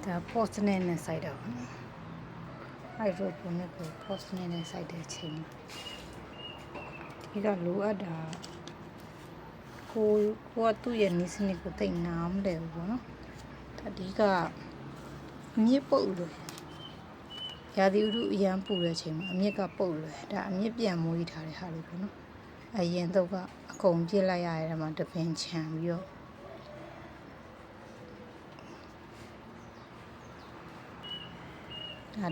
ဒါ post နဲ့စိုက်တာပါနော်အဲ့လိုပုံနဲ့ကို post နဲ့စိုက်တဲ့အချိန်မှာဒီကလိုအပ်တာကိုကသူ့ရဲ့နည်းစနစ်ကိုသိနာမလဲဘူးပေါ့နော်အဓိကမြစ်ပုတ်လို့ရာသီဥတုအရန်ပူတဲ့အချိန်မှာအမြစ်ကပုတ်လွယ်ဒါအမြစ်ပြန်မွေးထားတဲ့ဟာလေးပေါ့နော်အရင်တော့ကအကုန်ပြစ်လိုက်ရတဲ့မှာတပင်ချံပြီးတော့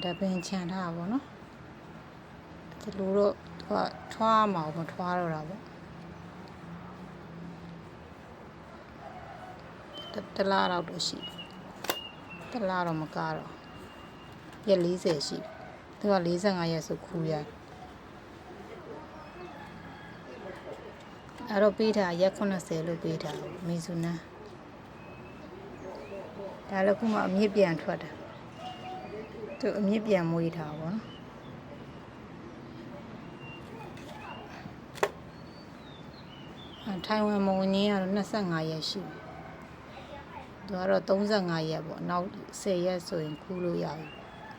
ဒါပင်ချန်ထားပါဘောနော်ဒီလိုတော့သူကထွားမှာမထွားတော့တာပေါ့တလားတော့ရှိတလားတော့မကတော့ရက်40ရှိသူက45ရက်ဆိုခူးရအဲ့တော့ပေးထားရက်80လို့ပေးထားမီဇူနန်ဒါလည်းခုမှအမြင့်ပြန်ထွက်တာသူအမြင့်ပြန်မွေးထားပါဘောနော်ထိုင်ဝမ်မဝင်ကြီးကတော့25ရက်ရှိသူကတော့35ရက်ပေါ့နောက်10ရက်ဆိုရင်ခူးလို့ရပြီ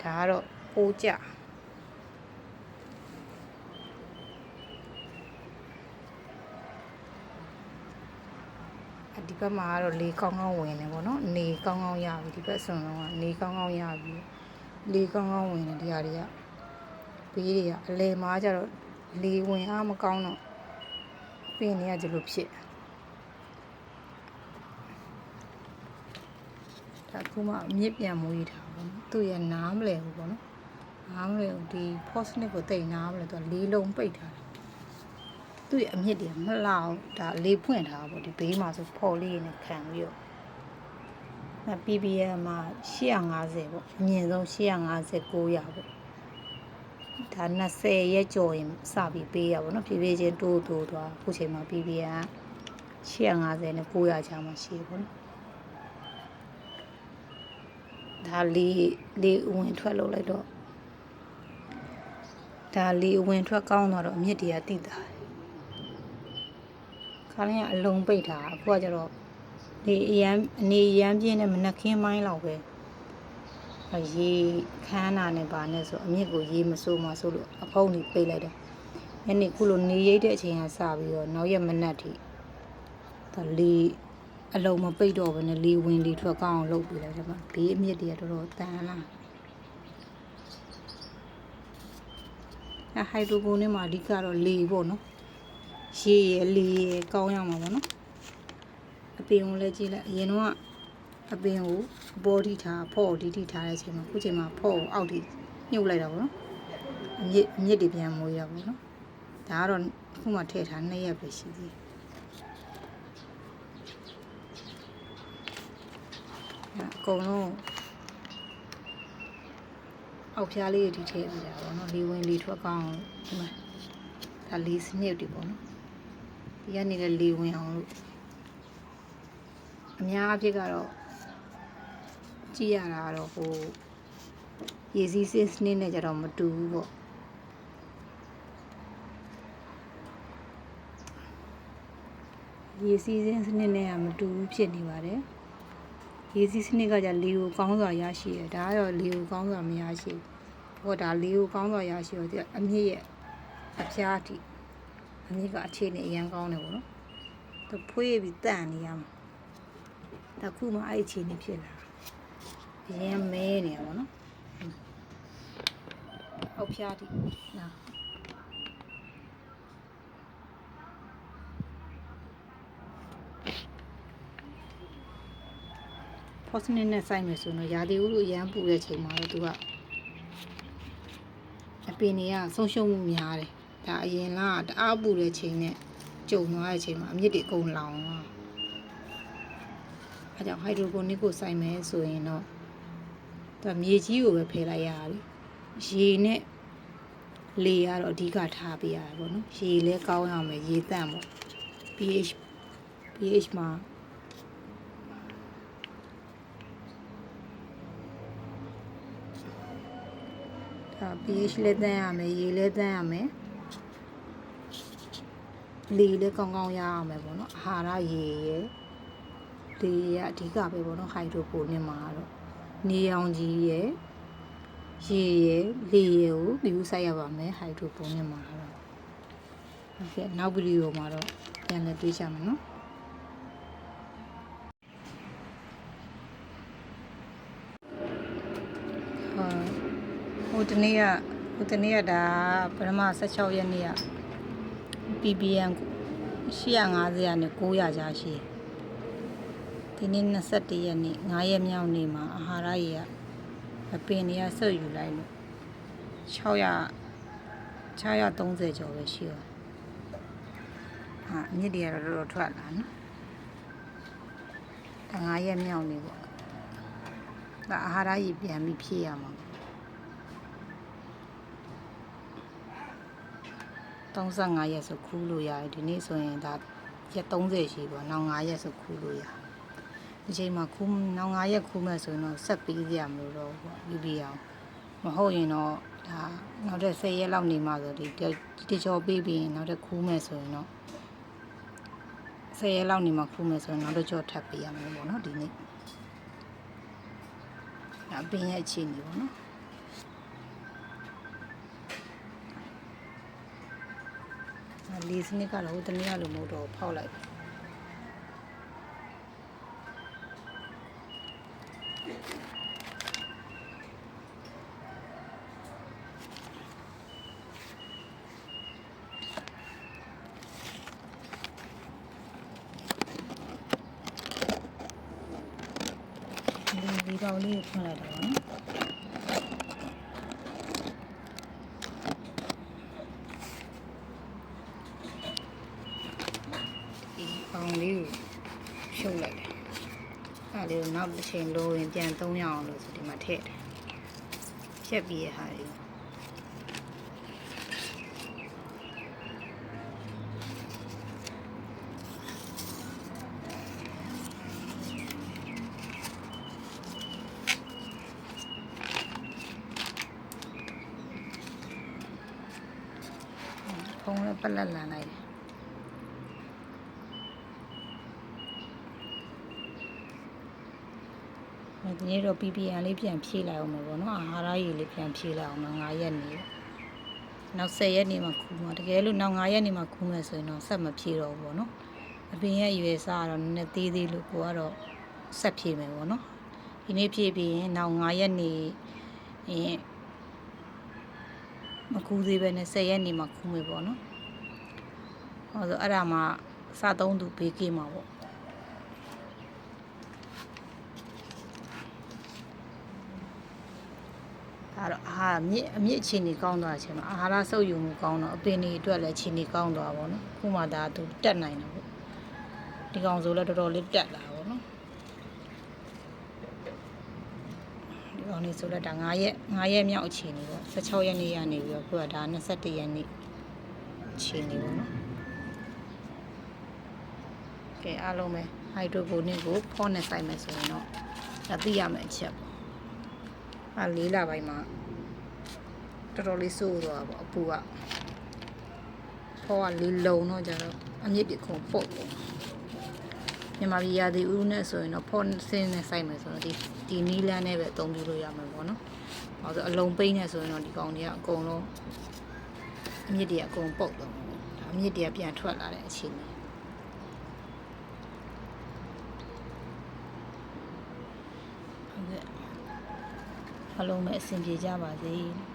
ဒါကတော့ပိုးကြဒီဘက်မှာကတော့လေကောင်းကောင်းဝင်နေပေါ့နော်နေကောင်းကောင်းရပြီဒီဘက်ဆွန်လုံးကနေကောင်းကောင်းရပြီလေကောင်းကောင်းဝင်နေဒီဟာတွေကဘေးတွေကအလဲမားကြတော့လေဝင်အားမကောင်းတော့ပင်တွေကဒီလိုဖြစ်ဒါခုမှအမြင့်ပြန်မွေးထားပေါ့နော်သူ့ရဲ့နားမလဲဘူးပေါ့နော်နားမလဲဘူးဒီ post နဲ့ကိုတိတ်နားမလဲသူကလေးလုံးပိတ်ထားတယ်သူ့ရဲ့အမြင့်တွေမလောက်ဒါလေးဖွင့်ထားပေါ့ဒီဘေးမှာဆိုဖော်လေးနဲ့ခံပြီးတော့PPM မှာ850ပေါ့အမြင့်ဆုံး850 900ပေါ့ဒါ20ရက်ကျော်ရင်စပြီးပေးရပါတော့ဖြည်းဖြည်းချင်းတိုးသွားခုချိန်မှာ PPM 850နဲ့900ချာမှရှိပေါ့နော်ဒါလေးဝင်ထွက်လုပ်လိုက်တော့ဒါလေးဝင်ထွက်ကောင်းတော့အမြင့်တွေကတိတာခါလေးကအလုံးပိတ်ထားအခုကကျတော့ဒီအနေရမ်းပြင်းနဲ့မနှက်ခင်းမိုင်းလောက်ပဲရေခမ်းတာနဲ့ပါနဲ့ဆိုအမြင့်ကိုရေမစိုးမှဆိုလို့အဖုံးကြီးပိတ်လိုက်တယ်ညနေခုလိုနေရိပ်တဲ့အချိန်ကစပြီးတော့နောက်ရက်မနက်ထိဒါလေးအလုံးမပိတ်တော့ဘဲနဲ့လေဝင်လေထွက်ကောင်းအောင်လုပ်ပြလိုက်တယ်ဗျဘေးအမြင့်တွေကတော်တော်တန်လာဟိုက်ဒရိုပိုနဲ့မှာအဓိကတော့လေပေါ့နော်ရေရလေရကောင်းရမှာပေါ့နော်အပင်ကိုလည်းကြည့်လိုက်အရင်တော့အပင်ကိုဘောဒီထားဖော့ဒီထားတဲ့အချိန်မှာခုချိန်မှာဖော့အောက်ထိညှုပ်လိုက်တာပေါ့နော်အမြင့်တွေပြန်မွေးရပါတော့ဒါကတော့ခုမှထည့်ထား2ရက်ပဲရှိသေးတယ်အကုန်လုံးအောက်ဖျားလေးတွေထည့်ပြတာပေါ့နော်လေဝင်လေထွက်ကောင်းဒီမှာဒါလေးစနစ်တွေပေါ့နော်ဒီကနေလည်းလေဝင်အောင်လို့အများအပြည့်ကတော့ကြည့်ရတာတော့ဟိုရေစီးစစ်စနစ်နဲ့ကြတော့မတူဘူးပေါ့ရေစီးစနစ်နဲ့ကမတူဘူးဖြစ်နေပါတယ်ရေစီးစနစ်ကကြလေကိုကောင်းစွာရရှိတယ်ဒါကတော့လေကိုကောင်းစွာမရရှိဘူးဟောဒါလေကိုကောင်းစွာရရှိတော့အမြင့်ရဲ့အဖျားအထိအမြင့်ကအခြေအနေအရင်ကောင်းတယ်ပေါ့နော်သူဖွေးပြီးတန့်နေရမှာတခုမှအဲ့အခြေအနေဖြစ်လာအရင်မဲနေရပါတော့အောက်ဖျားအထိနာဖောစနစ်နဲ့စိုက်မယ်ဆိုတော့ရာသီဥတုအရန်ပူတဲ့ချိန်မှာတော့သူကအပင်တွေကဆုံးရှုံးမှုများတယ်ဒါအရင်လားတအားပူတဲ့ချိန်နဲ့ကြုံသွားတဲ့ချိန်မှာအမြင့်တွေအကုန်လောင်သွားအဲကြောင့်ဟိုက်ဒရိုပိုနစ်ကိုစိုက်မယ်ဆိုရင်တော့သူကမြေကြီးကိုပဲဖယ်လိုက်ရတယ်ရေနဲ့လေကတော့အဓိကထားပေးရတယ်ပေါ့နော်ရေလည်းကောင်းရမယ်ရေတန့်ပေါ့ pH မှာpH လည်းတန်းရမယ်ရေလည်းတန်းရမယ်လေလည်းကောင်းကောင်းရရမယ်ပေါ့နော်အာဟာရရေရလေရအဓိကပဲပေါ့နော်ဟိုက်ဒရိုပိုနစ်မှာတော့ နေအောင်ကြီးရဲ့ရေရဲ့လေရဲ့ကိုပြီးဦးဆိုင်ရပါမယ်ဟိုက်ဒရိုပုံနဲ့မှာတော့ဟုတ်ကဲ့နောက်ဗီဒီယိုမှာတော့ပြန်လည်တွေ့ကြမယ်နော်ဟိုတနေ့ကဒါပထမ16ရက်နေ့က PPN 850နဲ့900ကြားရှိဒီနေ့21ရက်နေ့9ရက်မြောက်နေ့မှာအာဟာရရေကအပင်တွေကဆုပ်ယူလိုက်လို့630ကျော်ပဲရှိရောဟာမြစ်တွေကတော့တော်တော်ထွက်လာနော်ဒါ9ရက်မြောက်နေ့ပေါ့ဒါအာဟာရရေပြန်ပြီးဖြည့်ရမှာ35ရက်ဆိုခူးလို့ရတယ်ဒီနေ့ဆိုရင်ဒါရက်30ရှိပေါ့နောက်9ရက်ဆိုခူးလို့ရဒီချိန်မှာခူးနောက်9ရက်ခူးမဲ့ဆိုရင်တော့ဆက်ပြီးကြရမလို့တော့ပေါ့ယူပြီးအောင်မဟုတ်ရင်တော့ဒါနောက်တဲ့10ရက်လောက်နေမှဆိုဒီတကြောပေးပြီးရင်နောက်တဲ့ခူးမဲ့ဆိုရင်တော့10ရက်လောက်နေမှခူးမဲ့ဆိုရင်နောက်တော့ကြောထပ်ပေးရမယ်ပေါ့နော်ဒီနေ့ဒါပင်ရဲ့အခြေအနေပေါ့နော်လေးစနစ်ကတော့ဟိုတနေ့ကလိုမဟုတ်တော့ဖောက်လိုက်ဒီပေါင်းလေးဖွင့်လိုက်တော့နော်ပေါင်းလေးကိုရှုပ်လိုက်တယ်အဲ့ဒါလေးကိုနောက်တစ်ချိန်လိုရင်ပြန်သုံးရအောင်လို့ဆိုဒီမှာထည့်တယ်ဖြတ်ပြီးရဟာလေးဖုံးလည်းပလက်လန်လိုက်တယ်ဒီနေ့တော့ PPN လေးပြန်ဖြည့်လိုက်အောင်မယ်ပေါ့နော်အာဟာရရေလေးပြန်ဖြည့်လိုက်အောင်တော့9ရက်နေနောက်10ရက်နေမှခူးမှာတကယ်လို့နောက်9ရက်နေမှခူးမယ်ဆိုရင်တော့ဆက်မဖြည့်တော့ဘူးပေါ့နော်အပင်ရဲ့ရွယ်စားကတော့နည်းနည်းသေးသေးလို့ကိုကတော့ဆက်ဖြည့်မယ်ပေါ့နော်ဒီနေ့ဖြည့်ပြီးရင်နောက်9ရက်နေရင်မခူးသေးပဲနဲ့10ရက်နေမှခူးမယ်ပေါ့နော်ဟောဆိုအဲ့ဒါမှစသုံးသူဘေးကင်းမှာပေါ့အဲ့တော့အမြင့်အခြေအနေကောင်းသွားခြင်းမှာအာဟာရဆုပ်ယူမှုကောင်းတော့အပင်တွေအတွက်လည်းအခြေအနေကောင်းသွားပါတော့ခုမှဒါသူတက်နိုင်တယ်ပေါ့ဒီကောင်ဆိုလည်းတော်တော်လေးတက်လာပါတော့ဒီကောင်လေးဆိုလည်းဒါ9ရက်မြောက်အခြေအနေပေါ့16ရက်နေ့ရနေပြီးတော့ခုကဒါ21ရက်နေ့အခြေအနေပေါ့နော်ကဲအားလုံးပဲဟိုက်ဒရိုပိုနစ်ကိုဖောနဲ့စိုက်မယ်ဆိုရင်တော့ဒါသိရမယ်အချက်ပေါ့4လပိုင်းမှာတော်တော်လေးဆိုးသွားပါအပူကဖောကလေးလုံတော့ကြတော့အမြင့်ပြခုံပုတ်တယ်မြန်မာပြည်ရာသီဥတုနဲ့ဆိုရင်တော့ဖောဆင်းနဲ့စိုက်မယ်ဆိုတော့ဒီနီလန်းနဲ့ပဲအသုံးပြုလို့ရမှာပေါ့နော်။ဘာလို့အလုံးပိန်းနဲ့ဆိုရင်တော့ဒီကောင်တွေကအကုန်လုံးအမြင့်တွေအကုန်ပုတ်တော့ဒါအမြင့်တွေကပြန်ထွက်လာတဲ့အခြေအနေဟုတ်ကဲ့အလုံးမဲ့အဆင်ပြေကြပါစေ။